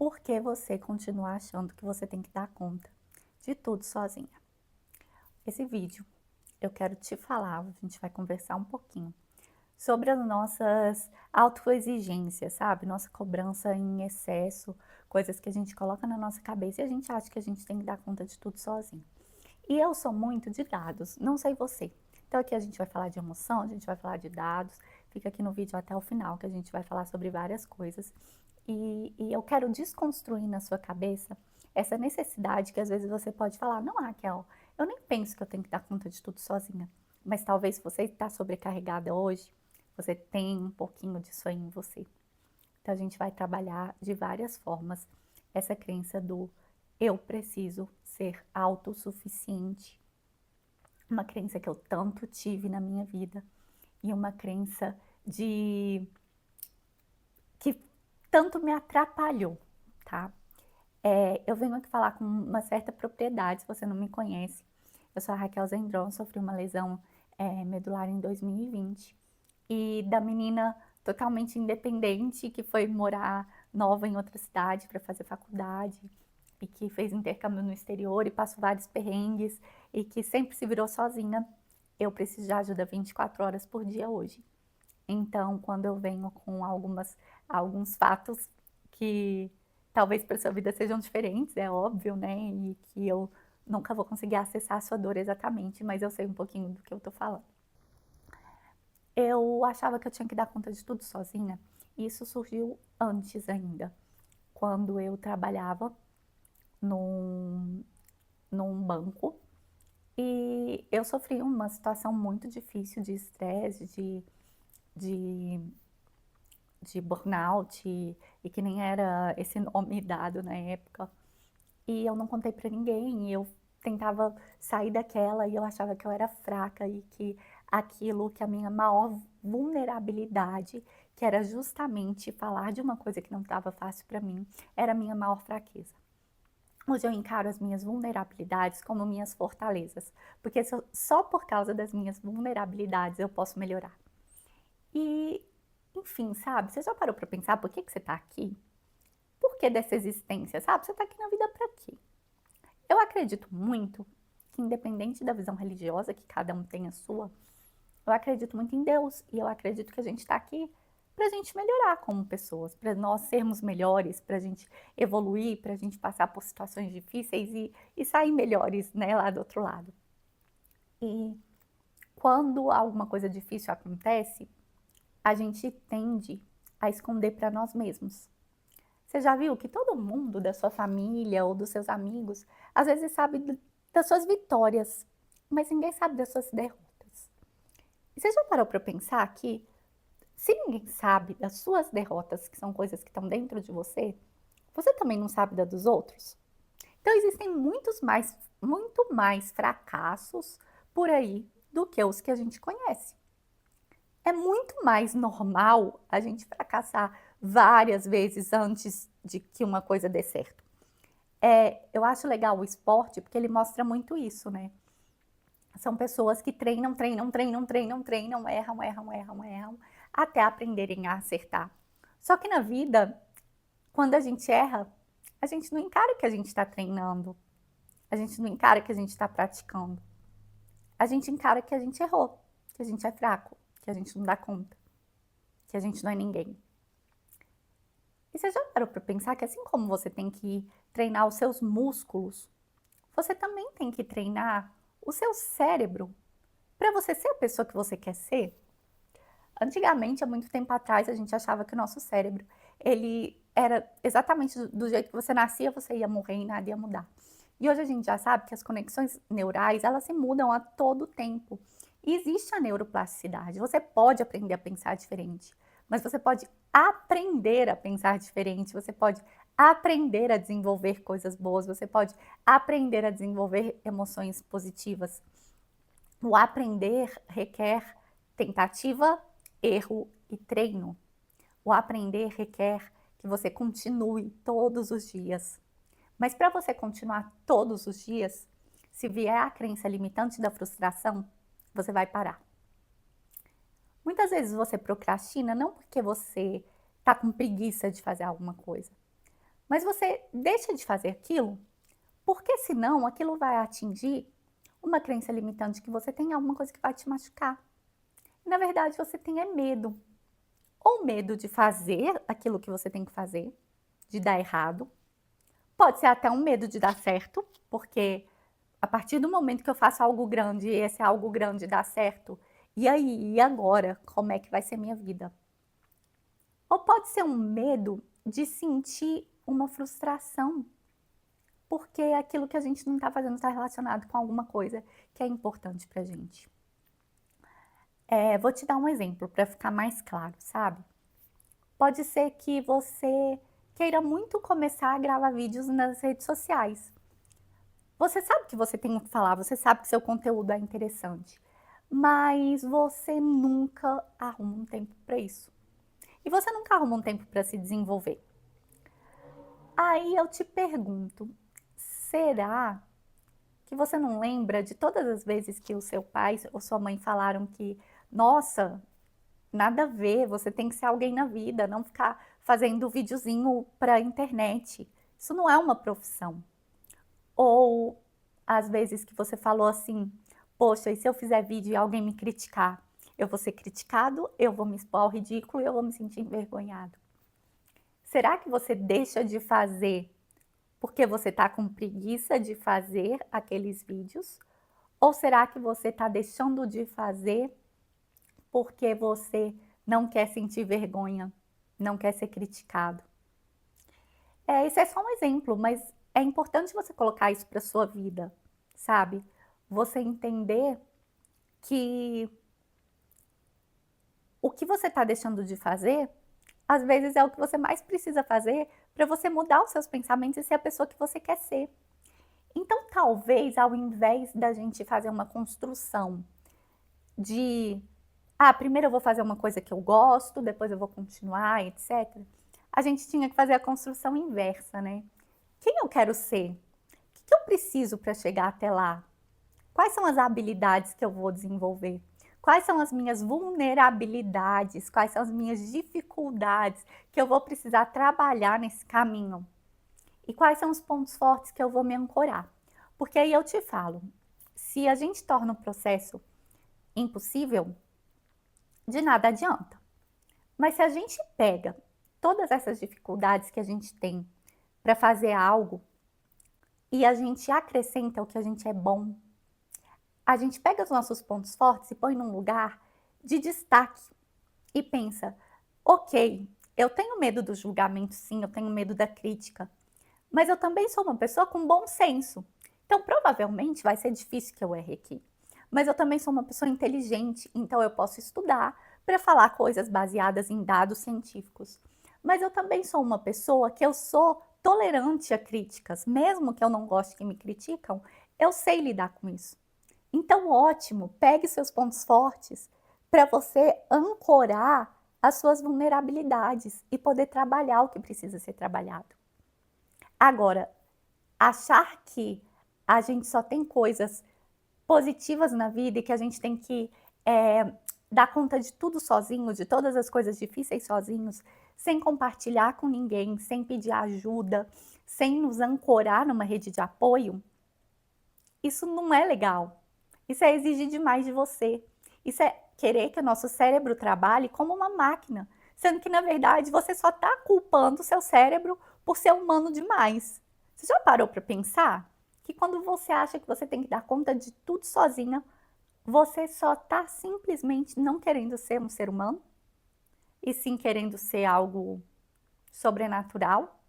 Por que você continua achando que você tem que dar conta de tudo sozinha? Esse vídeo eu quero te falar, a gente vai conversar um pouquinho sobre as nossas autoexigências, sabe? Nossa cobrança em excesso, coisas que a gente coloca na nossa cabeça e a gente acha que a gente tem que dar conta de tudo sozinho. E eu sou muito de dados, não sei você. Então aqui a gente vai falar de emoção, a gente vai falar de dados, fica aqui no vídeo até o final que a gente vai falar sobre várias coisas. E eu quero desconstruir na sua cabeça essa necessidade que às vezes você pode falar, não, Raquel, eu nem penso que eu tenho que dar conta de tudo sozinha. Mas talvez você está sobrecarregada hoje, você tem um pouquinho disso aí em você. Então a gente vai trabalhar de várias formas essa crença do eu preciso ser autossuficiente. Uma crença que eu tanto tive na minha vida e uma crença de que tanto me atrapalhou, tá? Eu venho aqui falar com uma certa propriedade, se você não me conhece. Eu sou a Raquel Zendron, sofri uma lesão medular em 2020. E da menina totalmente independente, que foi morar nova em outra cidade para fazer faculdade, e que fez intercâmbio no exterior e passou vários perrengues, e que sempre se virou sozinha, eu preciso de ajuda 24 horas por dia hoje. Então, quando eu venho com alguns fatos que talvez para sua vida sejam diferentes, é óbvio, né? E que eu nunca vou conseguir acessar a sua dor exatamente, mas eu sei um pouquinho do que eu tô falando. Eu achava que eu tinha que dar conta de tudo sozinha, e isso surgiu antes ainda, quando eu trabalhava num, num banco e eu sofri uma situação muito difícil de estresse, de de burnout e que nem era esse nome dado na época. E eu não contei pra ninguém, e eu tentava sair daquela e eu achava que eu era fraca e que aquilo que a minha maior vulnerabilidade, que era justamente falar de uma coisa que não estava fácil para mim, era a minha maior fraqueza. Hoje eu encaro as minhas vulnerabilidades como minhas fortalezas, porque só por causa das minhas vulnerabilidades eu posso melhorar. E, enfim, sabe, você já parou para pensar por que você está aqui? Por que dessa existência, sabe? Você está aqui na vida para quê? Eu acredito muito que, independente da visão religiosa, que cada um tem a sua, eu acredito muito em Deus e eu acredito que a gente está aqui para a gente melhorar como pessoas, para nós sermos melhores, para a gente evoluir, para a gente passar por situações difíceis e sair melhores, né, lá do outro lado. E quando alguma coisa difícil acontece, a gente tende a esconder para nós mesmos. Você já viu que todo mundo da sua família ou dos seus amigos, às vezes sabe das suas vitórias, mas ninguém sabe das suas derrotas. E você já parou para pensar que se ninguém sabe das suas derrotas, que são coisas que estão dentro de você, você também não sabe da dos outros? Então existem muito mais fracassos por aí do que os que a gente conhece. É muito mais normal a gente fracassar várias vezes antes de que uma coisa dê certo. Eu acho legal o esporte porque ele mostra muito isso, né? São pessoas que treinam, treinam, treinam, treinam, treinam, erram, erram, erram, erram, até aprenderem a acertar. Só que na vida, quando a gente erra, a gente não encara que a gente está treinando, a gente não encara que a gente está praticando. A gente encara que a gente errou, que a gente é fraco, que a gente não dá conta, que a gente não é ninguém. E você já parou para pensar que assim como você tem que treinar os seus músculos, você também tem que treinar o seu cérebro para você ser a pessoa que você quer ser? Antigamente, há muito tempo atrás, a gente achava que o nosso cérebro, ele era exatamente do jeito que você nascia, você ia morrer e nada ia mudar. E hoje a gente já sabe que as conexões neurais, elas se mudam a todo tempo. E existe a neuroplasticidade. Você pode aprender a pensar diferente, mas você pode aprender a pensar diferente, você pode aprender a desenvolver coisas boas, você pode aprender a desenvolver emoções positivas. O aprender requer tentativa, erro e treino. O aprender requer que você continue todos os dias. Mas para você continuar todos os dias, se vier a crença limitante da frustração, você vai parar. Muitas vezes você procrastina não porque você está com preguiça de fazer alguma coisa, Mas você deixa de fazer aquilo, porque senão aquilo vai atingir uma crença limitante que você tem, alguma coisa que vai te machucar. E, na verdade, você tem é medo. Ou medo de fazer aquilo que você tem que fazer, de dar errado. Pode ser até um medo de dar certo, porque a partir do momento que eu faço algo grande e esse algo grande dá certo, e aí, e agora? Como é que vai ser minha vida? Ou pode ser um medo de sentir uma frustração, porque aquilo que a gente não está fazendo está relacionado com alguma coisa que é importante para a gente. Vou te dar um exemplo para ficar mais claro, sabe? Pode ser que você queira muito começar a gravar vídeos nas redes sociais. Você sabe que você tem o que falar, você sabe que seu conteúdo é interessante, mas você nunca arruma um tempo para isso. E você nunca arruma um tempo para se desenvolver. Aí eu te pergunto, será que você não lembra de todas as vezes que o seu pai ou sua mãe falaram que, nossa, nada a ver, você tem que ser alguém na vida, não ficar fazendo videozinho para a internet. Isso não é uma profissão. Ou às vezes que você falou assim, poxa, e se eu fizer vídeo e alguém me criticar? Eu vou ser criticado, eu vou me expor ao ridículo e eu vou me sentir envergonhado. Será que você deixa de fazer porque você está com preguiça de fazer aqueles vídeos? Ou será que você está deixando de fazer porque você não quer sentir vergonha, não quer ser criticado? Esse é só um exemplo, mas é importante você colocar isso para sua vida, sabe? Você entender que o que você está deixando de fazer, às vezes é o que você mais precisa fazer para você mudar os seus pensamentos e ser a pessoa que você quer ser. Então, talvez, ao invés da gente fazer uma construção de, primeiro eu vou fazer uma coisa que eu gosto, depois eu vou continuar, etc. A gente tinha que fazer a construção inversa, né? Quem eu quero ser? O que eu preciso para chegar até lá? Quais são as habilidades que eu vou desenvolver? Quais são as minhas vulnerabilidades? Quais são as minhas dificuldades que eu vou precisar trabalhar nesse caminho? E quais são os pontos fortes que eu vou me ancorar? Porque aí eu te falo, se a gente torna o processo impossível, de nada adianta. Mas se a gente pega todas essas dificuldades que a gente tem para fazer algo e a gente acrescenta o que a gente é bom, a gente pega os nossos pontos fortes e põe num lugar de destaque e pensa, ok, eu tenho medo do julgamento, sim, eu tenho medo da crítica, mas eu também sou uma pessoa com bom senso. Então, provavelmente vai ser difícil que eu erre aqui. Mas eu também sou uma pessoa inteligente, então eu posso estudar para falar coisas baseadas em dados científicos. Mas eu também sou uma pessoa que eu sou tolerante a críticas, mesmo que eu não goste que me criticam, eu sei lidar com isso. Então, ótimo, pegue seus pontos fortes para você ancorar as suas vulnerabilidades e poder trabalhar o que precisa ser trabalhado. Agora, achar que a gente só tem coisas positivas na vida e que a gente tem que dar conta de tudo sozinho, de todas as coisas difíceis sozinhos, sem compartilhar com ninguém, sem pedir ajuda, sem nos ancorar numa rede de apoio, isso não é legal. Isso é exigir demais de você. Isso é querer que o nosso cérebro trabalhe como uma máquina, sendo que, na verdade, você só está culpando o seu cérebro por ser humano demais. Você já parou para pensar que quando você acha que você tem que dar conta de tudo sozinha, você só está simplesmente não querendo ser um ser humano? E sim querendo ser algo sobrenatural?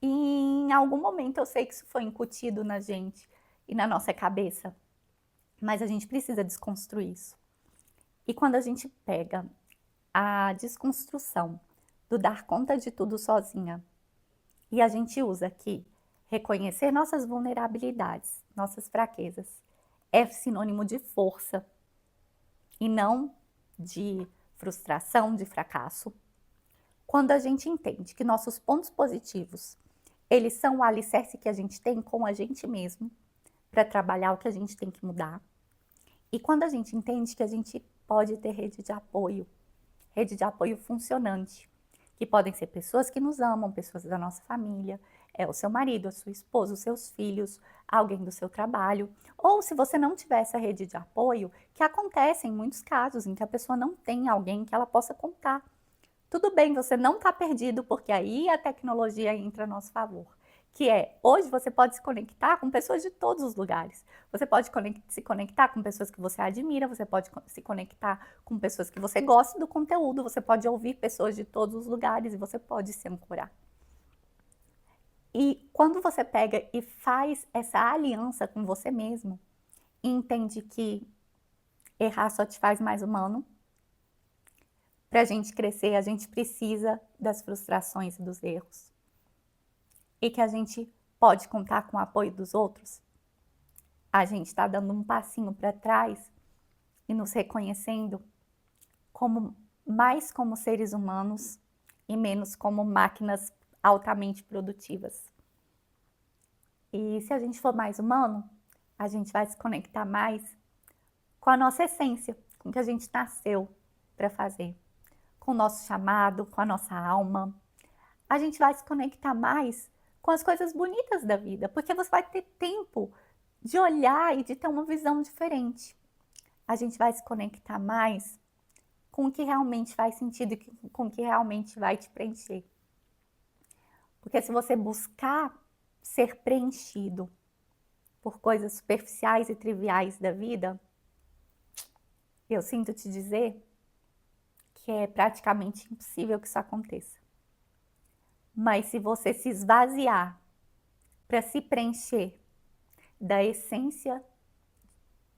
E em algum momento eu sei que isso foi incutido na gente e na nossa cabeça, mas a gente precisa desconstruir isso. E quando a gente pega a desconstrução do dar conta de tudo sozinha e a gente usa aqui reconhecer nossas vulnerabilidades, nossas fraquezas, é sinônimo de força e não de frustração, de fracasso. Quando a gente entende que nossos pontos positivos, eles são o alicerce que a gente tem com a gente mesmo para trabalhar o que a gente tem que mudar. E quando a gente entende que a gente pode ter rede de apoio funcionante, que podem ser pessoas que nos amam, pessoas da nossa família, o seu marido, a sua esposa, os seus filhos, alguém do seu trabalho, ou se você não tiver essa rede de apoio, que acontece em muitos casos em que a pessoa não tem alguém que ela possa contar. Tudo bem, você não está perdido, porque aí a tecnologia entra a nosso favor. Que hoje você pode se conectar com pessoas de todos os lugares. Você pode se conectar com pessoas que você admira, você pode se conectar com pessoas que você gosta do conteúdo, você pode ouvir pessoas de todos os lugares e você pode se ancorar. E quando você pega e faz essa aliança com você mesmo, e entende que errar só te faz mais humano, para a gente crescer, a gente precisa das frustrações e dos erros. E que a gente pode contar com o apoio dos outros. A gente está dando um passinho para trás e nos reconhecendo mais como seres humanos e menos como máquinas altamente produtivas. E se a gente for mais humano, a gente vai se conectar mais com a nossa essência, com o que a gente nasceu para fazer, com o nosso chamado, com a nossa alma. A gente vai se conectar mais com as coisas bonitas da vida, porque você vai ter tempo de olhar e de ter uma visão diferente. A gente vai se conectar mais com o que realmente faz sentido e com o que realmente vai te preencher. Porque se você buscar ser preenchido por coisas superficiais e triviais da vida, eu sinto te dizer que é praticamente impossível que isso aconteça. Mas se você se esvaziar para se preencher da essência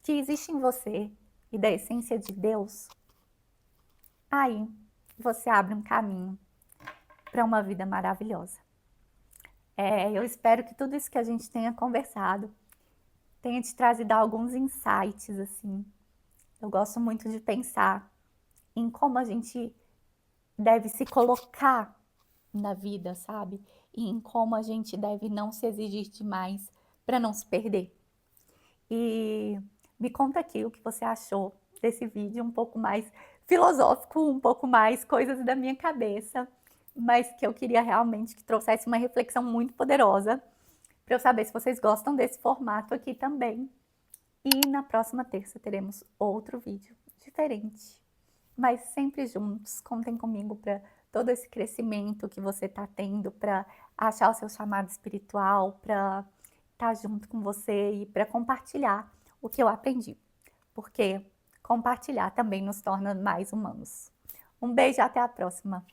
que existe em você e da essência de Deus, aí você abre um caminho para uma vida maravilhosa. Eu espero que tudo isso que a gente tenha conversado tenha te trazido alguns insights, assim. Eu gosto muito de pensar em como a gente deve se colocar na vida, sabe? E em como a gente deve não se exigir demais para não se perder. E me conta aqui o que você achou desse vídeo, um pouco mais filosófico, um pouco mais coisas da minha cabeça, mas que eu queria realmente que trouxesse uma reflexão muito poderosa, para eu saber se vocês gostam desse formato aqui também. E na próxima terça teremos outro vídeo diferente, mas sempre juntos. Contem comigo para todo esse crescimento que você está tendo, para achar o seu chamado espiritual, para estar junto com você e para compartilhar o que eu aprendi, porque compartilhar também nos torna mais humanos. Um beijo e até a próxima!